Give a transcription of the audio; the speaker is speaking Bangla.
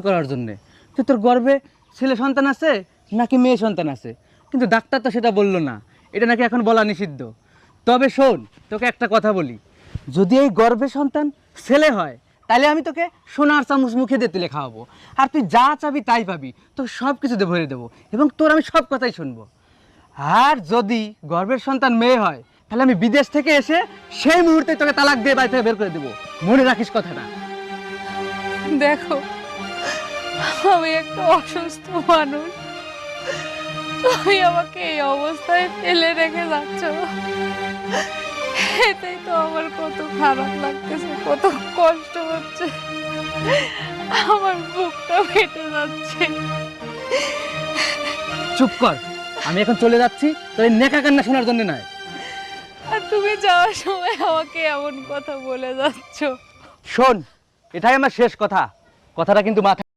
করার জন্যে যে তোর গর্ভে ছেলে সন্তান আছে নাকি মেয়ে সন্তান আছে, কিন্তু ডাক্তার তো সেটা বললো না, এটা নাকি এখন বলা নিষিদ্ধ। তবে শোন, তোকে একটা কথা বলি, যদি এই গর্ভে সন্তান ছেলে হয় তাহলে আমি তোকে সোনার চামচ মুখে দিয়ে তুলে খাওয়াবো, আর তুই যা চাবি তাই পাবি, তোকে সব কিছুতে ভরে দেবো এবং তোর আমি সব কথাই শুনবো। আর যদি গর্ভের সন্তান মেয়ে হয় তাহলে আমি বিদেশ থেকে এসে সেই মুহূর্তে তোকে তালাক দিয়ে বাড়ি থেকে বের করে দেবো, মনে রাখিস কথাটা। দেখো, আমি একটা অসুস্থ মানুষ, তুমি আমাকে এই অবস্থায় ফেলে রেখে যাচ্ছ, এতেই তো আমার কত খারাপ লাগতেছে, কত কষ্ট হচ্ছে, আমার বুকটা ফেটে যাচ্ছে। চুপ কর, আমি এখন চলে যাচ্ছি, তোর এই নেকা কান্না শোনার জন্য নয়। আর তুমি যাওয়ার সময় আমাকে এমন কথা বলে যাচ্ছ। শোন, এটাই আমার শেষ কথা, কথাটা কিন্তু মাথায়